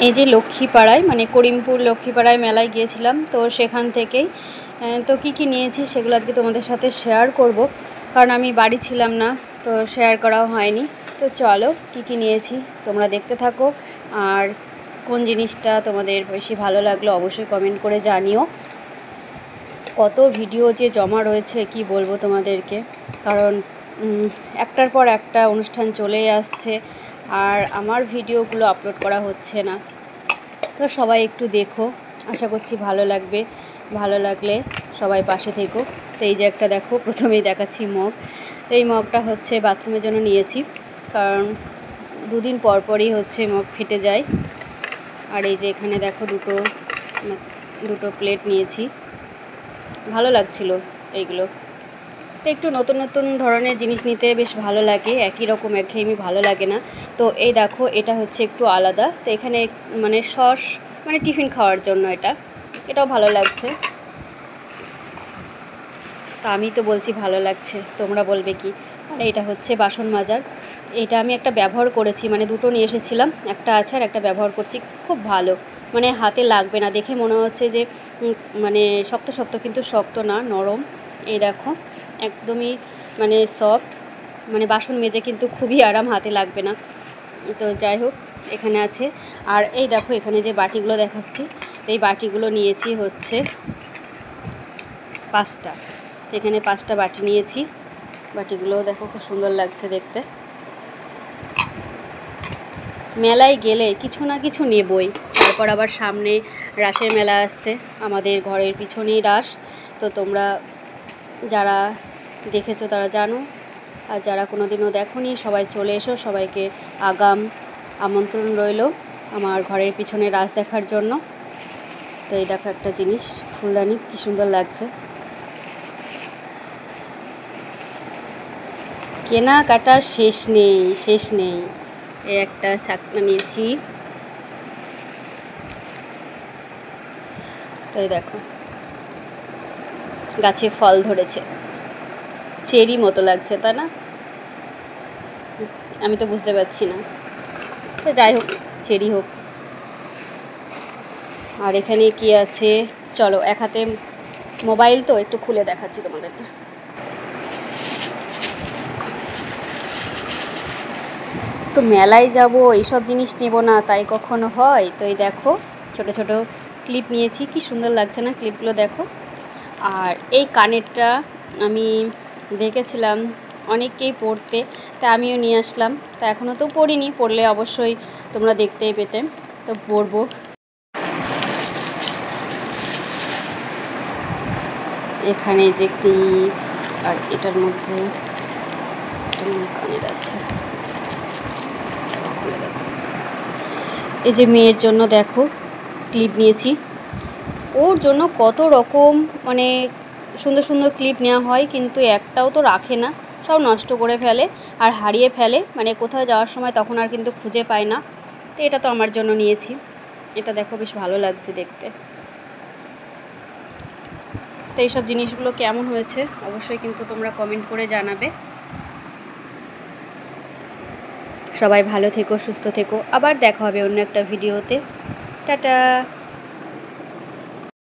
এই যে লক্ষ্মীপাড়ায় মানে করিমপুর লক্ষ্মীপাড়ায় মেলায় গিয়েছিলাম, তো সেখান থেকেই তো কী নিয়েছি সেগুলো আজকে তোমাদের সাথে শেয়ার করব, কারণ আমি বাড়ি ছিলাম না, তো শেয়ার করাও হয়নি। তো চলো কী নিয়েছি তোমরা দেখতে থাকো, আর কোন জিনিসটা তোমাদের বেশি ভালো লাগলো অবশ্যই কমেন্ট করে জানিও। কত ভিডিও যে জমা রয়েছে কি বলবো তোমাদেরকে, কারণ একটার পর একটা অনুষ্ঠান চলেই আসছে আর আমার ভিডিওগুলো আপলোড করা হচ্ছে না। তো সবাই একটু দেখো, আশা করছি ভালো লাগবে, ভালো লাগলে সবাই পাশে থেকো। তো এই যে একটা দেখো, প্রথমেই দেখাচ্ছি মগ। তো এই মগটা হচ্ছে বাথরুমের জন্য নিয়েছি, কারণ দুদিন পর পরই হচ্ছে মগ ফেটে যায়। আর এই যে এখানে দেখো দুটো প্লেট নিয়েছি, ভালো লাগছিল এইগুলো। তো একটু নতুন নতুন ধরনের জিনিস নিতে বেশ ভালো লাগে, একই রকম একঘেয়েমি ভালো লাগে না। তো এই দেখো এটা হচ্ছে একটু আলাদা, তো এখানে মানে সস মানে টিফিন খাওয়ার জন্য এটাও ভালো লাগছে। তা আমি তো বলছি ভালো লাগছে, তোমরা বলবে কি। আর এটা হচ্ছে বাসন মাজার, এটা আমি একটা ব্যবহার করেছি, মানে দুটো নিয়ে এসেছিলাম, একটা আছে আর একটা ব্যবহার করছি, খুব ভালো, মানে হাতে লাগবে না, দেখে মনে হচ্ছে যে মানে শক্ত শক্ত, কিন্তু শক্ত না, নরম। এই দেখো একদমই মানে সফট, মানে বাসন মেজে কিন্তু খুবই আরাম, হাতে লাগবে না। তো যাই হোক এখানে আছে। আর এই দেখো এখানে যে বাটিগুলো দেখাচ্ছি, এই বাটিগুলো নিয়েছি হচ্ছে 5টা। তো এখানে 5টা বাটি নিয়েছি, বাটিগুলোও দেখো খুব সুন্দর লাগছে দেখতে। মেলায় গেলে কিছু না কিছু নেবই, তারপর আবার সামনে রাসের মেলা আসছে, আমাদের ঘরের পিছনেই রাস। তো তোমরা যারা দেখেছো তারা জানো, আর যারা কোনো দিনও দেখোনি সবাই চলে এসো, সবাইকে আগাম আমন্ত্রণ রইল আমার ঘরের পিছনে রাস দেখার জন্য। তো এই দেখো একটা জিনিস, ফুলদানি, কি সুন্দর লাগছে। কেনাকাটা শেষ নেই। এই একটা ছাকনা নিয়েছি, তো এই দেখো গাছে ফল ধরেছে, চেরি মতো লাগছে তাই না? আমি তো বুঝতে পারছি না, তো যাই হোক চেরি হোক। আর এখানে কি আছে চলো, এক হাতে মোবাইল তো একটু খুলে দেখাচ্ছি তোমাদেরকে। তো মেলায় যাব এইসব জিনিস নেব না তাই কখনো হয়? তো এই দেখো ছোট ছোট ক্লিপ নিয়েছি, কি সুন্দর লাগছে না ক্লিপগুলো দেখো। আর এই কানেরটা আমি দেখেছিলাম অনেককেই পরতে, তা আমিও নিয়ে আসলাম। তা এখনও তো পরিনি, পরলে অবশ্যই তোমরা দেখতেই পেতে, তো পরবো। এখানে যে ক্লিপ, আর এটার মধ্যে কানের আছে, এই যে মেয়ের জন্য দেখো ক্লিপ নিয়েছি, ওর জন্য কত রকম মানে সুন্দর সুন্দর ক্লিপ নেওয়া হয়, কিন্তু একটাও তো রাখে না, সব নষ্ট করে ফেলে আর হারিয়ে ফেলে, মানে কোথাও যাওয়ার সময় তখন আর কিন্তু খুঁজে পায় না। তো এটা তো আমার জন্য নিয়েছি, এটা দেখো বেশ ভালো লাগছে দেখতে। তো এইসব জিনিসগুলো কেমন হয়েছে অবশ্যই কিন্তু তোমরা কমেন্ট করে জানাবে। সবাই ভালো থেকো, সুস্থ থেকো, আবার দেখা হবে অন্য একটা ভিডিওতে। টাটা।